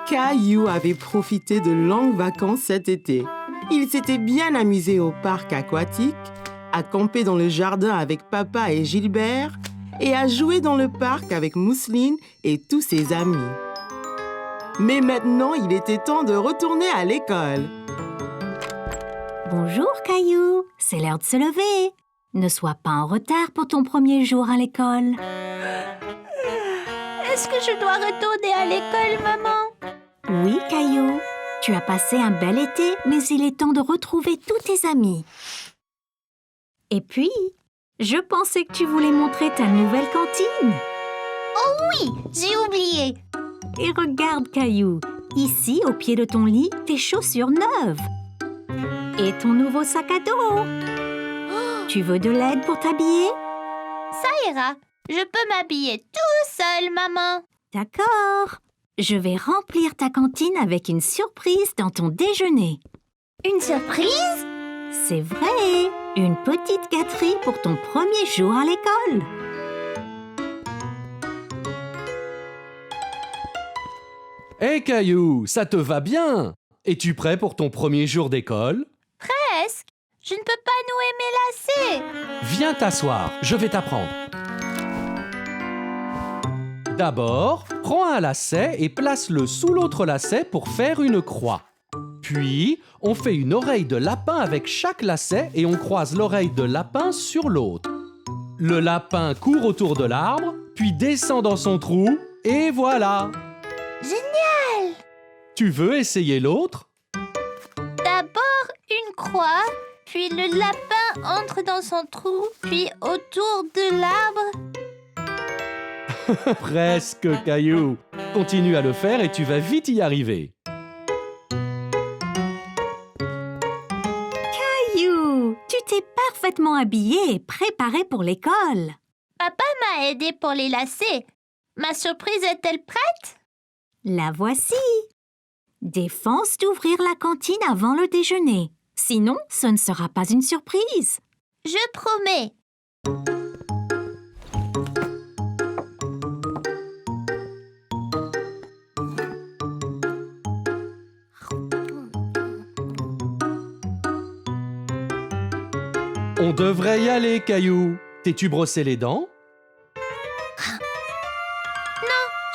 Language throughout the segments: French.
Caillou avait profité de longues vacances cet été. Il s'était bien amusé au parc aquatique, à camper dans le jardin avec papa et Gilbert et à jouer dans le parc avec Mousseline et tous ses amis. Mais maintenant, il était temps de retourner à l'école. Bonjour Caillou, c'est l'heure de se lever. Ne sois pas en retard pour ton premier jour à l'école. Est-ce que je dois retourner à l'école, maman? Oui, Caillou. Tu as passé un bel été, mais il est temps de retrouver tous tes amis. Et puis, je pensais que tu voulais montrer ta nouvelle cantine. Oh oui, j'ai oublié. Et regarde, Caillou, ici, au pied de ton lit, tes chaussures neuves. Et ton nouveau sac à dos. Tu veux de l'aide pour t'habiller? Ça ira. Je peux m'habiller tout seul, maman. D'accord. Je vais remplir ta cantine avec une surprise dans ton déjeuner. Une surprise? C'est vrai, une petite gâterie pour ton premier jour à l'école. Hé Caillou, ça te va bien? Es-tu prêt pour ton premier jour d'école? Presque. Je ne peux pas nouer mes lacets. Viens t'asseoir, je vais t'apprendre. D'abord, prends un lacet et place-le sous l'autre lacet pour faire une croix. Puis, on fait une oreille de lapin avec chaque lacet et on croise l'oreille de lapin sur l'autre. Le lapin court autour de l'arbre, puis descend dans son trou, et voilà! Génial! Tu veux essayer l'autre? D'abord une croix, puis le lapin entre dans son trou, puis autour de l'arbre. Presque, Caillou. Continue à le faire et tu vas vite y arriver. Caillou, tu t'es parfaitement habillé et préparé pour l'école. Papa m'a aidé pour les lacets. Ma surprise est-elle prête? La voici. Défense d'ouvrir la cantine avant le déjeuner. Sinon, ce ne sera pas une surprise. Je promets. On devrait y aller, Caillou. T'es-tu brossé les dents? Non,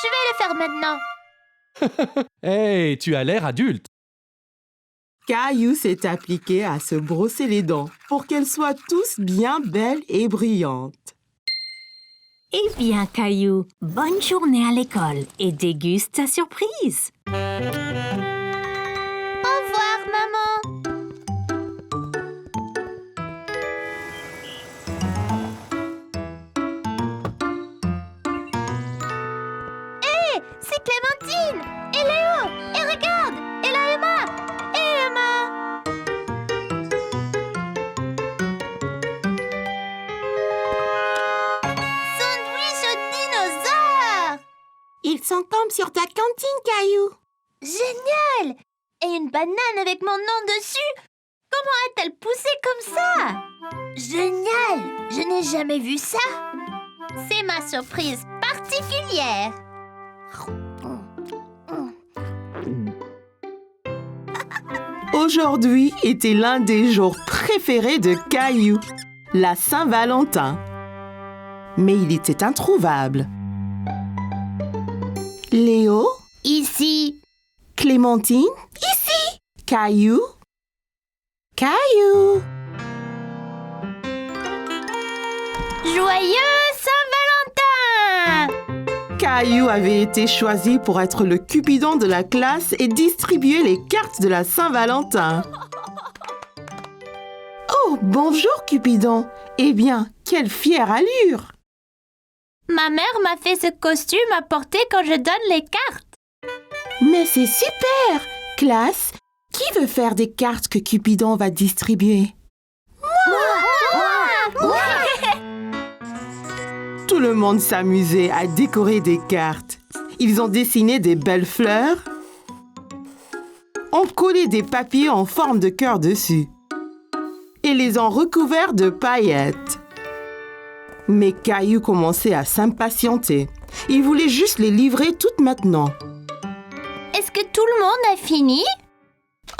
je vais le faire maintenant. Hey, tu as l'air adulte. Caillou s'est appliqué à se brosser les dents pour qu'elles soient tous bien belles et brillantes. Eh bien, Caillou, bonne journée à l'école et déguste ta surprise. Au revoir, maman. Hé, c'est Clémentine et Léo. Et regarde, et là Emma. Et Emma. Sandwich au dinosaure. Ils sont comme sur ta cantine, Caillou. Génial! Et une banane avec mon nom dessus? Comment a-t-elle poussé comme ça? Génial! Je n'ai jamais vu ça. C'est ma surprise particulière. Aujourd'hui était l'un des jours préférés de Caillou, la Saint-Valentin. Mais il était introuvable. Léo? Ici. Clémentine? Ici! Caillou? Caillou! Joyeux Saint-Valentin! Caillou avait été choisi pour être le Cupidon de la classe et distribuer les cartes de la Saint-Valentin. Oh, bonjour Cupidon! Eh bien, quelle fière allure! Ma mère m'a fait ce costume à porter quand je donne les cartes. Mais c'est super! Classe, qui veut faire des cartes que Cupidon va distribuer? Moi! Tout le monde s'amusait à décorer des cartes. Ils ont dessiné des belles fleurs, ont collé des papiers en forme de cœur dessus et les ont recouverts de paillettes. Mais Caillou commençait à s'impatienter. Il voulait juste les livrer toutes maintenant. Est-ce que tout le monde a fini?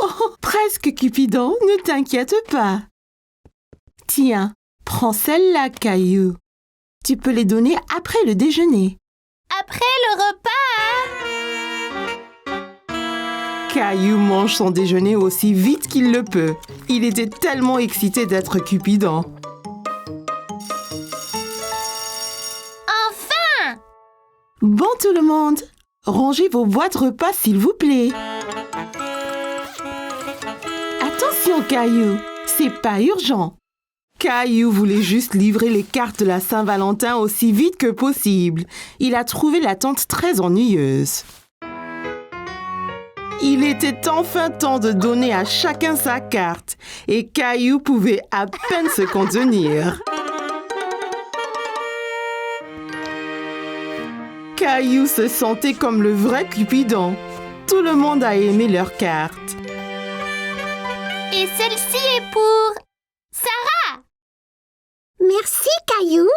Oh, presque, Cupidon, ne t'inquiète pas. Tiens, prends celle-là, Caillou. Tu peux les donner après le déjeuner. Après le repas? Caillou mange son déjeuner aussi vite qu'il le peut. Il était tellement excité d'être Cupidon. Enfin! Bon tout le monde, rangez vos boîtes repas s'il vous plaît. Attention Caillou, c'est pas urgent. Caillou voulait juste livrer les cartes de la Saint-Valentin aussi vite que possible. Il a trouvé l'attente très ennuyeuse. Il était enfin temps de donner à chacun sa carte et Caillou pouvait à peine se contenir. Caillou se sentait comme le vrai Cupidon. Tout le monde a aimé leur carte. Et celle-ci est pour Sarah. Merci, Caillou.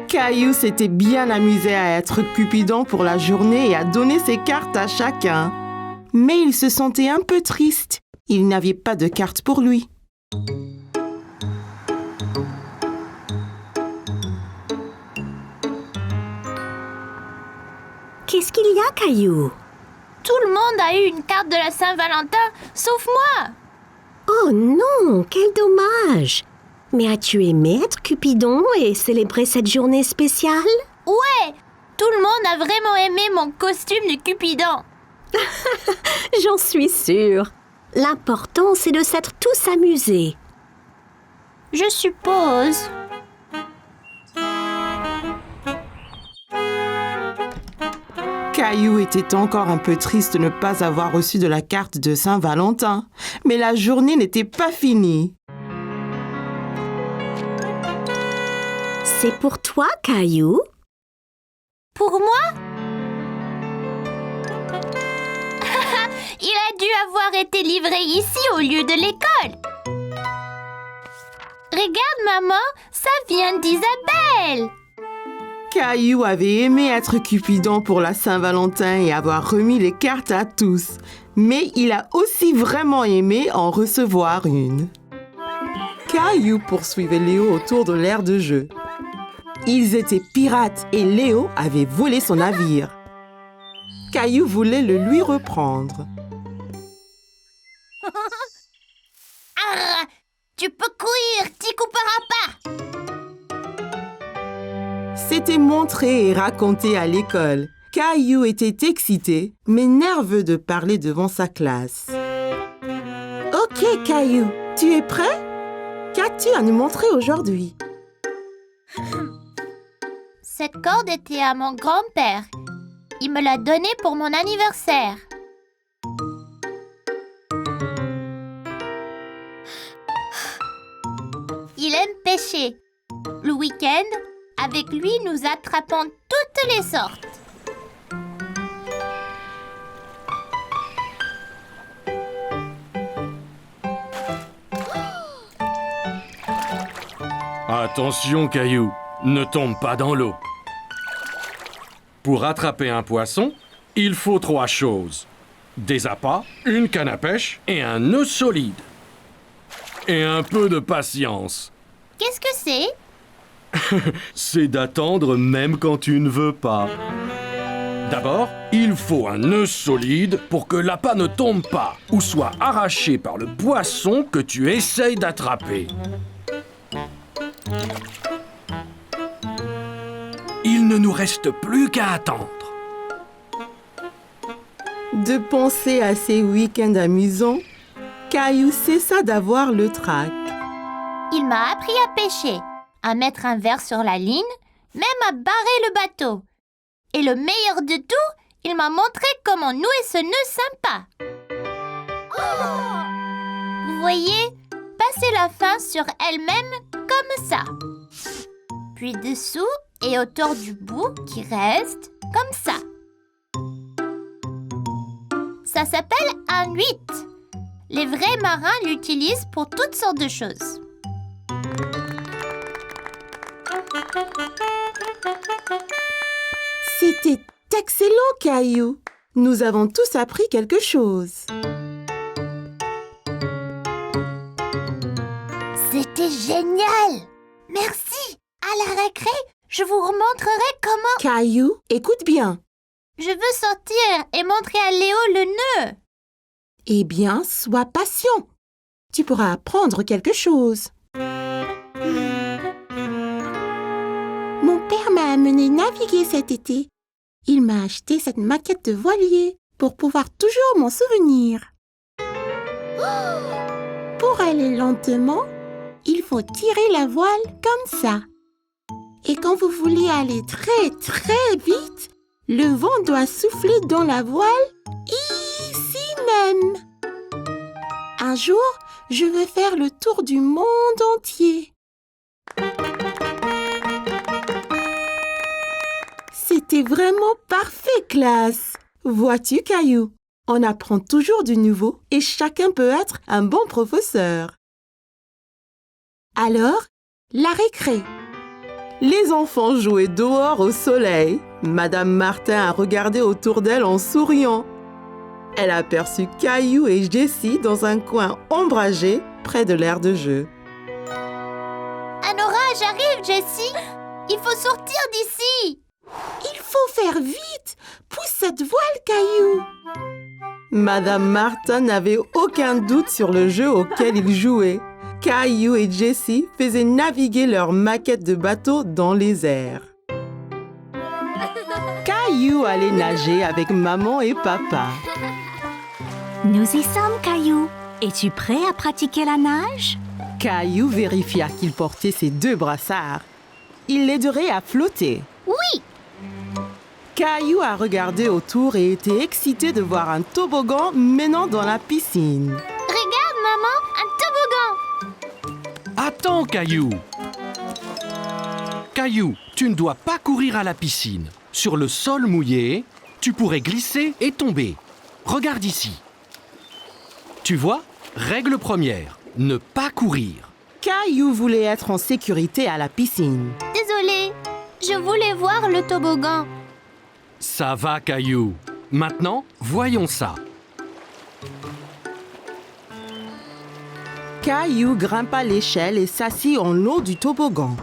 Caillou s'était bien amusé à être Cupidon pour la journée et à donner ses cartes à chacun. Mais il se sentait un peu triste. Il n'avait pas de carte pour lui. Qu'est-ce qu'il y a, Caillou? Tout le monde a eu une carte de la Saint-Valentin, sauf moi. Oh non, quel dommage! Mais as-tu aimé être Cupidon et célébrer cette journée spéciale? Ouais, tout le monde a vraiment aimé mon costume de Cupidon. J'en suis sûre. L'important, c'est de s'être tous amusés. Je suppose. Caillou était encore un peu triste de ne pas avoir reçu de la carte de Saint-Valentin. Mais la journée n'était pas finie. C'est pour toi, Caillou? Pour moi? Il a dû avoir été livré ici au lieu de l'école. Regarde, maman, ça vient d'Isabelle. Caillou avait aimé être Cupidon pour la Saint-Valentin et avoir remis les cartes à tous. Mais il a aussi vraiment aimé en recevoir une. Caillou poursuivait Léo autour de l'aire de jeu. Ils étaient pirates et Léo avait volé son navire. Caillou voulait le lui reprendre. Ah, tu peux courir, t'y couperas pas. C'était montré et raconté à l'école. Caillou était excité, mais nerveux de parler devant sa classe. Ok, Caillou, tu es prêt? Qu'as-tu à nous montrer aujourd'hui? Cette corde était à mon grand-père. Il me l'a donnée pour mon anniversaire. Il aime pêcher. Le week-end, avec lui, nous attrapons toutes les sortes. Attention, Caillou, ne tombe pas dans l'eau. Pour attraper un poisson, il faut 3 choses. Des appâts, une canne à pêche et un nœud solide. Et un peu de patience. Qu'est-ce que c'est? C'est d'attendre même quand tu ne veux pas. D'abord, il faut un nœud solide pour que l'appât ne tombe pas ou soit arraché par le poisson que tu essayes d'attraper. Il ne nous reste plus qu'à attendre. De penser à ces week-ends amusants, Caillou cessa d'avoir le trac. Il m'a appris à pêcher, à mettre un verre sur la ligne, même à barrer le bateau. Et le meilleur de tout, il m'a montré comment nouer ce nœud sympa. Vous voyez, passer la fin sur elle-même comme ça. Puis dessous et autour du bout qui reste comme ça. Ça s'appelle un 8. Les vrais marins l'utilisent pour toutes sortes de choses. C'était excellent, Caillou. Nous avons tous appris quelque chose. C'était génial! Merci! À la récré, je vous remontrerai comment... Caillou, écoute bien. Je veux sortir et montrer à Léo le nœud. Eh bien, sois patient. Tu pourras apprendre quelque chose. Mon père m'a amené naviguer cet été. Il m'a acheté cette maquette de voilier pour pouvoir toujours m'en souvenir. Pour aller lentement, il faut tirer la voile comme ça. Et quand vous voulez aller très très vite, le vent doit souffler dans la voile ici même. Un jour, je veux faire le tour du monde entier. C'était vraiment parfait, classe. Vois-tu, Caillou, on apprend toujours du nouveau et chacun peut être un bon professeur. Alors, la récré. Les enfants jouaient dehors au soleil. Madame Martin a regardé autour d'elle en souriant. Elle a aperçu Caillou et Jessie dans un coin ombragé près de l'aire de jeu. Un orage arrive, Jessie. Il faut sortir d'ici. Il faut faire vite. Pousse cette voile, Caillou. Madame Martin n'avait aucun doute sur le jeu auquel ils jouaient. Caillou et Jessie faisaient naviguer leur maquette de bateau dans les airs. Caillou allait nager avec maman et papa. Nous y sommes, Caillou. Es-tu prêt à pratiquer la nage? Caillou vérifia qu'il portait ses 2 brassards. Il l'aiderait à flotter. Oui! Caillou a regardé autour et était excité de voir un toboggan menant dans la piscine. Regarde, maman, un toboggan. Attends, Caillou. Caillou, tu ne dois pas courir à la piscine. Sur le sol mouillé, tu pourrais glisser et tomber. Regarde ici. Tu vois, règle première, ne pas courir. Caillou voulait être en sécurité à la piscine. Désolée, je voulais voir le toboggan. Ça va, Caillou. Maintenant, voyons ça. Caillou grimpa l'échelle et s'assit en haut du toboggan.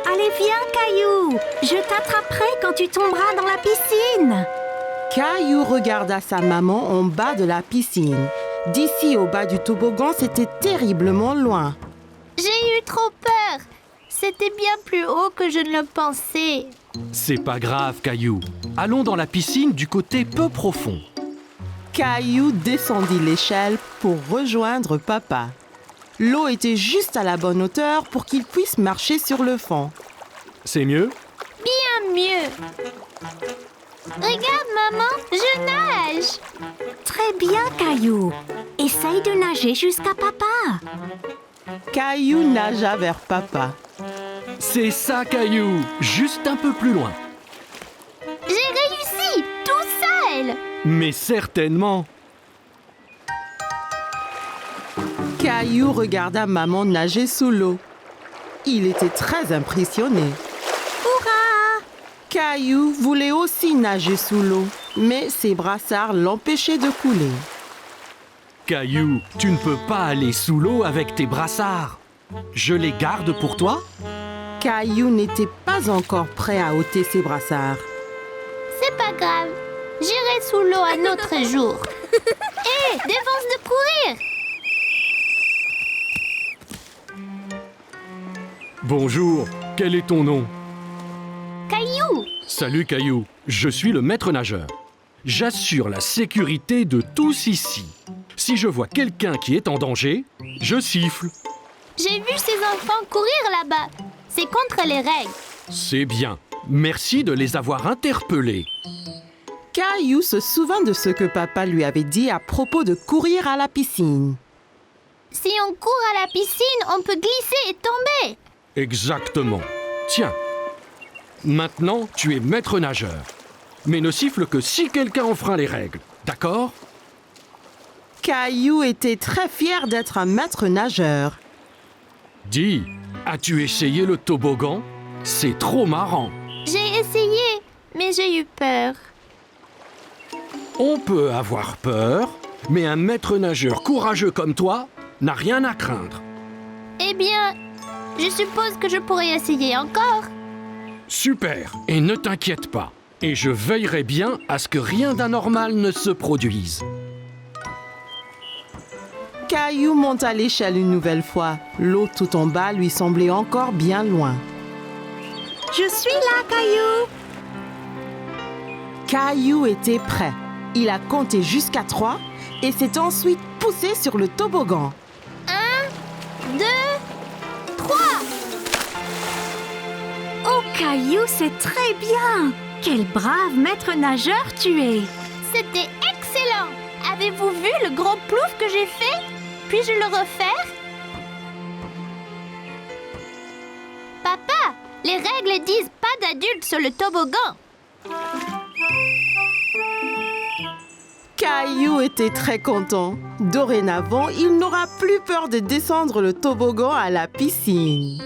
Allez, viens, Caillou. Je t'attraperai quand tu tomberas dans la piscine. Caillou regarda sa maman en bas de la piscine. D'ici au bas du toboggan, c'était terriblement loin. J'ai eu trop peur. C'était bien plus haut que je ne le pensais. C'est pas grave, Caillou. Allons dans la piscine du côté peu profond. Caillou descendit l'échelle pour rejoindre papa. L'eau était juste à la bonne hauteur pour qu'il puisse marcher sur le fond. C'est mieux? Bien mieux. Regarde, maman, je nage. Très bien, Caillou. Essaye de nager jusqu'à papa. Caillou nagea vers papa. C'est ça, Caillou. Juste un peu plus loin. J'ai réussi, tout seul. Mais certainement. Caillou regarda maman nager sous l'eau. Il était très impressionné. Hurrah! Caillou voulait aussi nager sous l'eau, mais ses brassards l'empêchaient de couler. Caillou, tu ne peux pas aller sous l'eau avec tes brassards. Je les garde pour toi? Caillou n'était pas encore prêt à ôter ses brassards. C'est pas grave. J'irai sous l'eau un autre jour. Hé, défense de courir. Bonjour, quel est ton nom? Caillou. Salut Caillou, je suis le maître nageur. J'assure la sécurité de tous ici. Si je vois quelqu'un qui est en danger, je siffle. J'ai vu ces enfants courir là-bas. C'est contre les règles. C'est bien. Merci de les avoir interpellés. Caillou se souvint de ce que papa lui avait dit à propos de courir à la piscine. Si on court à la piscine, on peut glisser et tomber. Exactement. Tiens. Maintenant, tu es maître nageur. Mais ne siffle que si quelqu'un enfreint les règles. D'accord? Caillou était très fier d'être un maître nageur. Dis, as-tu essayé le toboggan? C'est trop marrant. J'ai essayé, mais j'ai eu peur. On peut avoir peur, mais un maître nageur courageux comme toi n'a rien à craindre. Eh bien, je suppose que je pourrais essayer encore. Super, et ne t'inquiète pas. Et je veillerai bien à ce que rien d'anormal ne se produise. Caillou monte à l'échelle une nouvelle fois. L'eau tout en bas lui semblait encore bien loin. Je suis là, Caillou. Caillou était prêt. Il a compté jusqu'à 3 et s'est ensuite poussé sur le toboggan. 1, 2, 3. Oh, Caillou, c'est très bien. Quel brave maître nageur tu es. C'était excellent. Avez-vous vu le grand plouf que j'ai fait? Puis-je le refaire? Papa, les règles disent pas d'adultes sur le toboggan. Caillou était très content. Dorénavant, il n'aura plus peur de descendre le toboggan à la piscine.